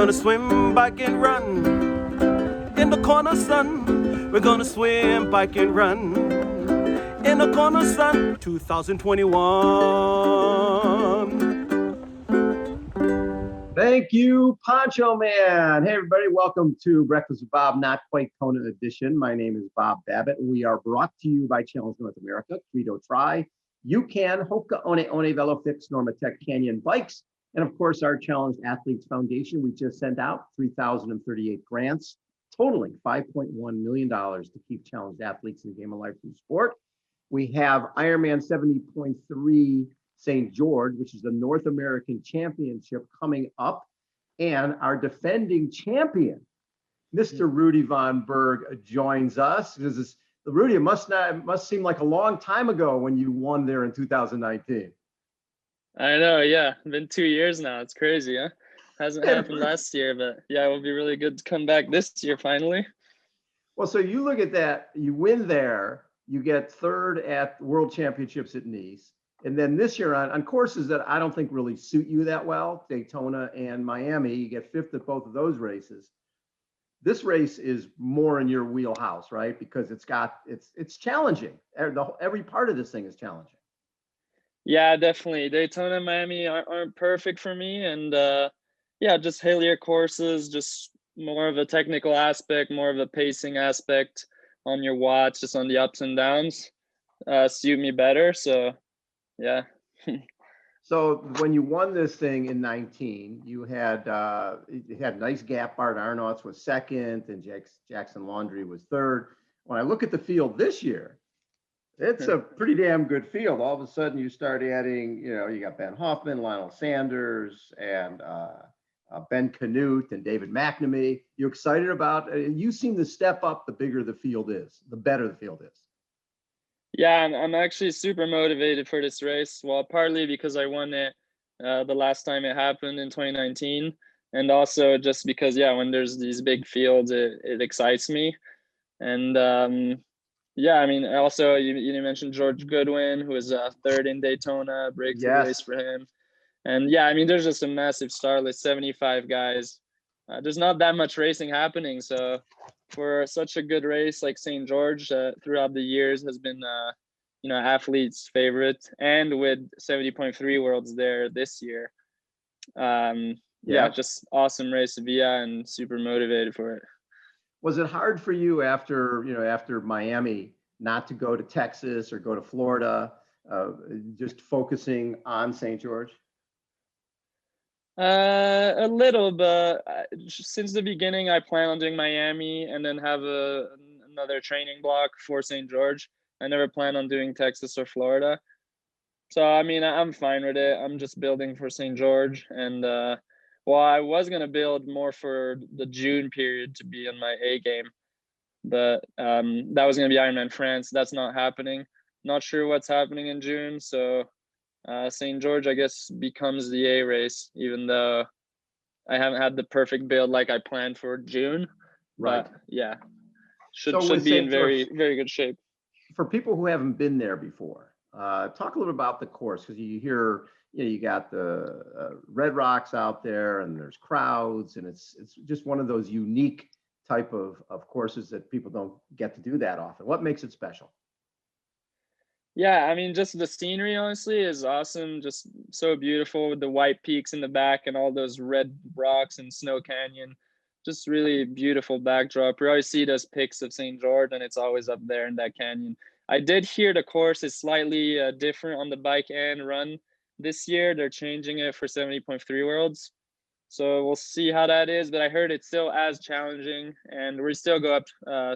gonna swim, bike, and run in the Kona sun. We're gonna swim, bike, and run in the Kona sun 2021. Thank you, Poncho Man. Hey, everybody. Welcome to Breakfast with Bob, not quite Kona edition. My name is Bob Babbitt, and we are brought to you by Challenge North America, Credo Tri, UCAN, Hoka One One VeloFix, Normatec Canyon Bikes, and of course, our Challenge Athletes Foundation. We just sent out 3,038 grants, totaling $5.1 million to keep challenged athletes in the game of life through sport. We have Ironman 70.3 St. George, which is the North American Championship coming up, and our defending champion, Mr. Rudy Von Berg, joins us. Rudy, it must seem like a long time ago when you won there in 2019. I know, yeah. It's been 2 years now. It's crazy, huh? Hasn't happened last year, but yeah, it will be really good to come back this year finally. Well, so you look at that, you win there, you get third at World Championships at Nice. And then this year on courses that I don't think really suit you that well, Daytona and Miami, you get fifth at both of those races. This race is more in your wheelhouse, right? Because it's challenging. Every part of this thing is challenging. Yeah, definitely. Daytona and Miami aren't perfect for me. And yeah, just hillier courses, just more of a technical aspect, more of a pacing aspect on your watch, just on the ups and downs, suit me better. So yeah. So when you won this thing in 19, you had nice gap. Bart Arnotts was second, and Jackson Laundry was third. When I look at the field this year, it's a pretty damn good field. All of a sudden, you start adding, you got Ben Hoffman, Lionel Sanders, and Ben Canute, and David McNamee. You excited about? You seem to step up the bigger the field is, the better the field is. Yeah, I'm actually super motivated for this race. Well, partly because I won it the last time it happened in 2019. And also just because, yeah, when there's these big fields, it excites me. And yeah, I mean, also you mentioned George Goodwin, who was third in Daytona, breakthrough race for him. And yeah, I mean, there's just a massive star list, 75 guys. There's not that much racing happening. So for such a good race like St. George throughout the years has been, athletes' favorite, and with 70.3 Worlds there this year. Yeah, just awesome race via and super motivated for it. Was it hard for you after Miami not to go to Texas or go to Florida, just focusing on St. George? A little, but since the beginning, I plan on doing Miami and then have another training block for St. George. I never plan on doing Texas or Florida. So, I mean, I'm fine with it. I'm just building for St. George. And, well, I was going to build more for the June period to be in my A game. But that was going to be Ironman France. That's not happening. Not sure what's happening in June. So St. George, I guess, becomes the A race, even though I haven't had the perfect build like I planned for June. Right. But yeah, should be in very, very good shape. For people who haven't been there before, talk a little bit about the course, because you hear, you got the Red Rocks out there, and there's crowds, and it's just one of those unique type of courses that people don't get to do that often. What makes it special? Yeah, I mean, just the scenery, honestly, is awesome. Just so beautiful with the white peaks in the back and all those red rocks and Snow Canyon. Just really beautiful backdrop. We always see those pics of St. George, and it's always up there in that canyon. I did hear the course is slightly different on the bike and run this year. They're changing it for 70.3 Worlds. So we'll see how that is. But I heard it's still as challenging, and we still go up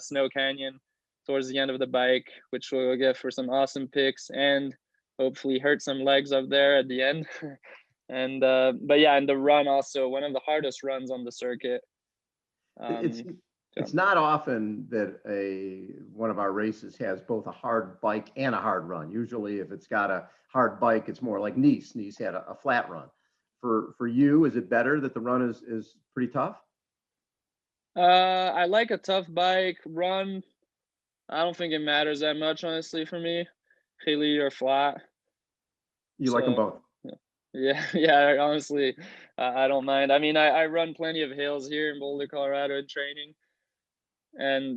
Snow Canyon towards the end of the bike, which we'll get for some awesome pics and hopefully hurt some legs up there at the end. And but yeah, and the run also, one of the hardest runs on the circuit. It's not often that one of our races has both a hard bike and a hard run. Usually if it's got a hard bike, it's more like Nice. Nice had a flat run. For you, is it better that the run is pretty tough? I like a tough bike. Run, I don't think it matters that much, honestly, for me. Hilly or flat. You like them both? Yeah. Yeah, yeah, honestly, I don't mind. I mean, I run plenty of hills here in Boulder, Colorado in training,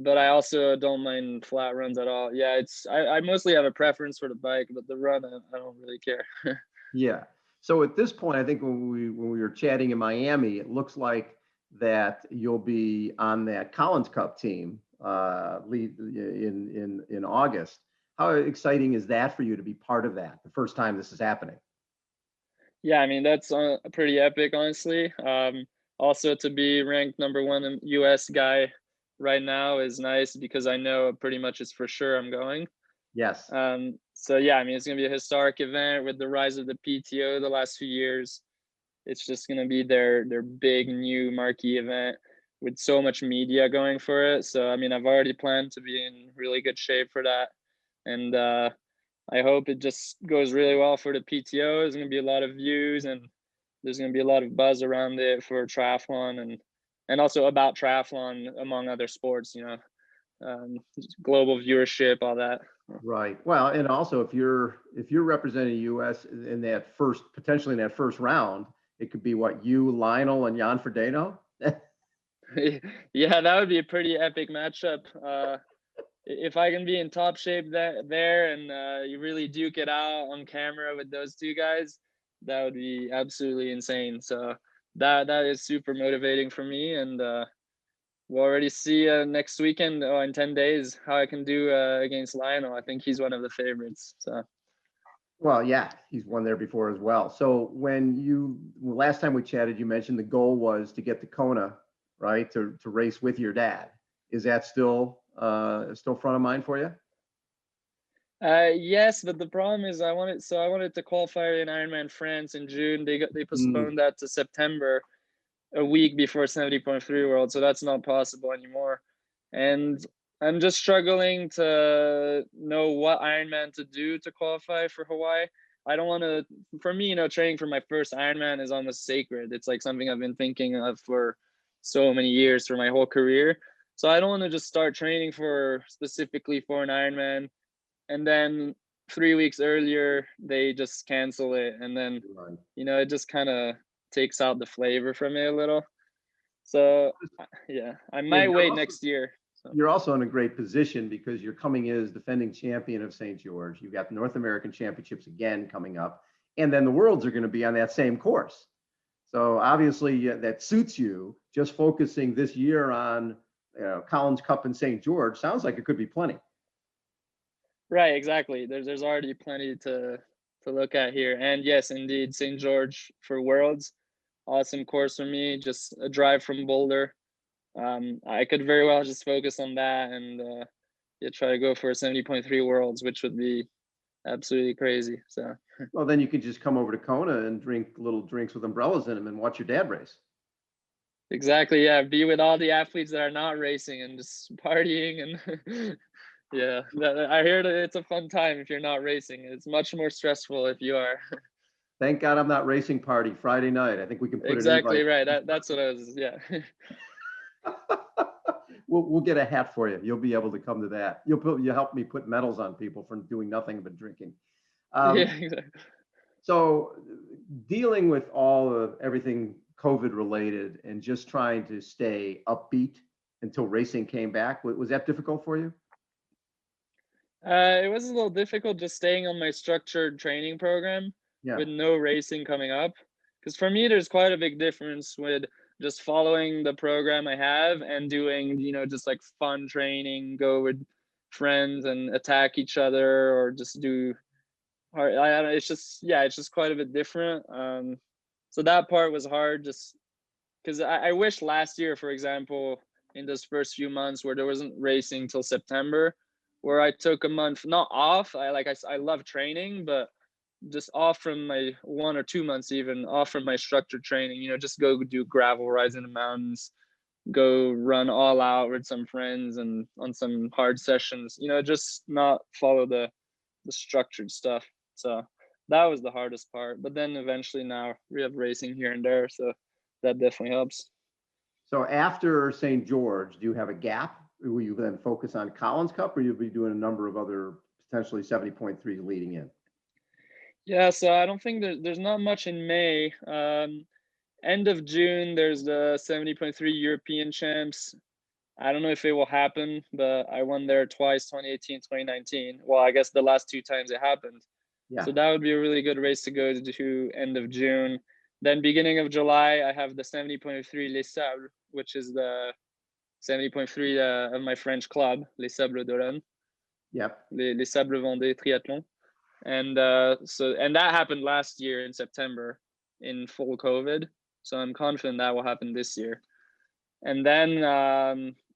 but I also don't mind flat runs at all. Yeah, I mostly have a preference for the bike, but the run, I don't really care. Yeah. So at this point, I think when we were chatting in Miami, it looks like that you'll be on that Collins Cup team lead in August. How exciting is that for you to be part of that? The first time this is happening. Yeah, I mean, that's pretty epic, honestly. Also, to be ranked number one in US guy right now is nice because I know pretty much it's for sure I'm going. Yes. So yeah, I mean, it's gonna be a historic event with the rise of the PTO the last few years. It's just gonna be their big new marquee event with so much media going for it. So I mean, I've already planned to be in really good shape for that, and I hope it just goes really well for the PTO. There's gonna be a lot of views, and there's gonna be a lot of buzz around it for triathlon and also about triathlon among other sports. Global viewership, all that. Right. Well, and also if you're representing the U.S. in that first potentially in that first round, it could be what you, Lionel, and Jan Frodeno. Yeah, that would be a pretty epic matchup. If I can be in top shape there and you really duke it out on camera with those two guys, that would be absolutely insane. So that is super motivating for me, and we'll already see next weekend or in 10 days how I can do against Lionel. I think he's one of the favorites. So Well, yeah, he's won there before as well. So last time we chatted, you mentioned the goal was to get to Kona, right? To race with your dad. Is that still front of mind for you? yes, but the problem is I wanted to qualify in Ironman France in June. They Mm, postponed that to September, a week before 70.3 World, so that's not possible anymore. And I'm just struggling to know what Ironman to do to qualify for Hawaii. I don't want to, for me, training for my first Ironman is almost sacred. It's like something I've been thinking of for so many years, for my whole career. So I don't want to just start training for specifically for an Ironman and then 3 weeks earlier they just cancel it, and then right. it just kind of takes out the flavor from it a little. So yeah, I Yeah, might wait next year. So you're also in a great position because you're coming in as defending champion of St. George. You've got the North American Championships again coming up, and then the Worlds are going to be on that same course. So obviously that suits you. Just focusing this year on Collins Cup and St. George sounds like it could be plenty. right, exactly. There's already plenty to look at here, and yes, indeed, St. George for Worlds, awesome course for me. Just a drive from Boulder. I could very well just focus on that and yeah, try to go for a 70.3 Worlds, which would be absolutely crazy. So Well, then you could just come over to Kona and drink little drinks with umbrellas in them and watch your dad race. exactly, yeah, be with all the athletes that are not racing and just partying and yeah, I hear that it's a fun time if you're not racing. It's much more stressful if you are. Thank God I'm not racing party Friday night. I think we can put an Exactly invite. right. That's what I was. Yeah. We'll get a hat for you. You'll be able to come to that. You'll help me put medals on people for doing nothing but drinking. Yeah. Um, Exactly. so dealing with all of everything COVID related and just trying to stay upbeat until racing came back, was that difficult for you? It was a little difficult just staying on my structured training program Yeah. with no racing coming up. Because for me, there's quite a big difference with just following the program I have and doing, just like fun training, go with friends and attack each other or just do hard. It's just, yeah, it's just quite a bit different. So that part was hard just because I wish last year, for example, in those first few months where there wasn't racing till September, where I took a month not off. I love training, but just off from my 1 or 2 months, even off from my structured training. Just go do gravel rides in the mountains, go run all out with some friends and on some hard sessions. Just not follow the structured stuff. So that was the hardest part. But then eventually now we have racing here and there, so that definitely helps. So after St. George, do you have a gap? Will you then focus on Collins Cup or you'll be doing a number of other potentially 70.3 leading in? Yeah, so I don't think there's not much in May. End of June, there's the 70.3 European champs. I don't know if it will happen, but I won there twice, 2018, 2019. Well, I guess the last two times it happened. Yeah. So that would be a really good race to go to end of June. Then beginning of July, I have the 70.3 Les Sables, which is the 70.3 of my French club, Les Sables d'Olonne, Yep. Les Sables Vendée Triathlon. And and that happened last year in September in full COVID. So I'm confident that will happen this year. And then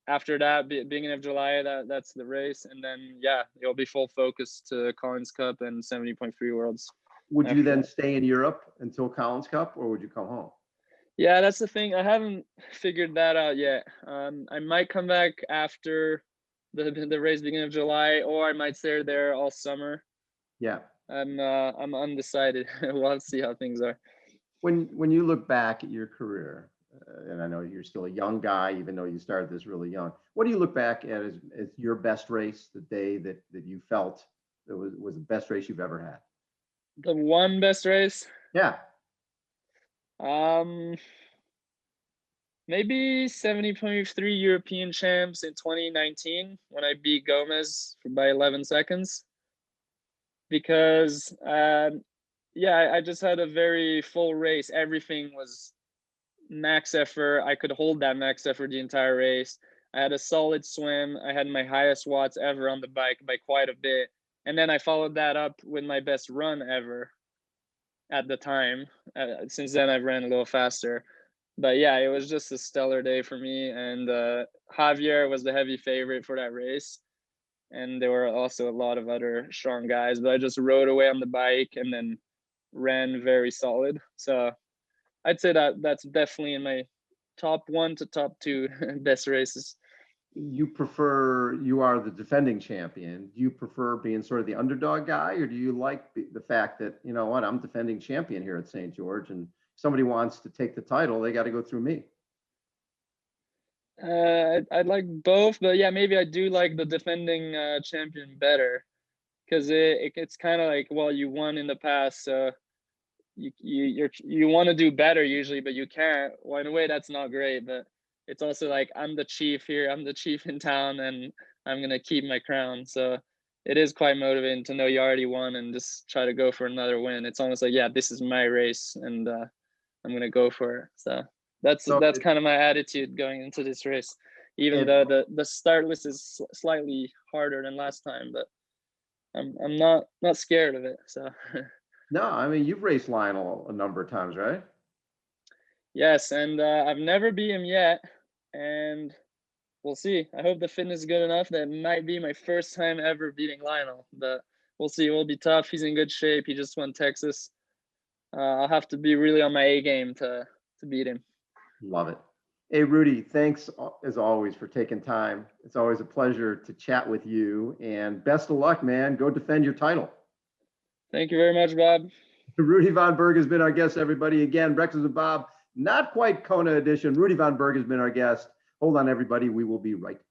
after that, beginning of July, that's the race. And then, yeah, it'll be full focus to Collins Cup and 70.3 Worlds. Would you then stay in Europe until Collins Cup, or would you come home? Yeah, that's the thing. I haven't figured that out yet. I might come back after the race beginning of July, or I might stay there all summer. Yeah. I'm undecided. We'll have to see how things are. When you look back at your career, and I know you're still a young guy, even though you started this really young, what do you look back at as your best race, the day that you felt that was the best race you've ever had? The one best race? Yeah. Maybe 70.3 European champs in 2019 when I beat Gomez by 11 seconds. Because, yeah, I just had a very full race. Everything was max effort. I could hold that max effort the entire race. I had a solid swim. I had my highest watts ever on the bike by quite a bit. And then I followed that up with my best run ever at the time. Since then, I've ran a little faster. But yeah, it was just a stellar day for me. And Javier was the heavy favorite for that race. And there were also a lot of other strong guys. But I just rode away on the bike and then ran very solid. So I'd say that's definitely in my top 1 to top 2 best races. You are the defending champion. Do you prefer being sort of the underdog guy, or do you like the fact that, you know what, I'm defending champion here at St. George, and if somebody wants to take the title, they got to go through me? I'd like both, but yeah, maybe I do like the defending champion better, because it's kind of like, well, you won in the past, so you want to do better usually, but you can't. Well, in a way, that's not great, but it's also like, I'm the chief here, I'm the chief in town, and I'm gonna keep my crown. So it is quite motivating to know you already won and just try to go for another win. It's almost like, yeah, this is my race, and I'm gonna go for it. So that's kind of my attitude going into this race, even though the start list is slightly harder than last time, but I'm not scared of it. So No, I mean, you've raced Lionel a number of times, right? yes, and I've never beat him yet, and we'll see. I hope the fitness is good enough. That might be my first time ever beating Lionel, but we'll see. It will be tough. He's in good shape. He just won Texas. I'll have to be really on my A game to beat him. Love it. Hey, Rudy, thanks as always for taking time. It's always a pleasure to chat with you, and best of luck, man. Go defend your title. Thank you very much, Bob. Rudy Von Berg has been our guest, everybody. Again, Breakfast with Bob, not quite Kona edition. Rudy Von Berg has been our guest. Hold on, everybody. We will be right back.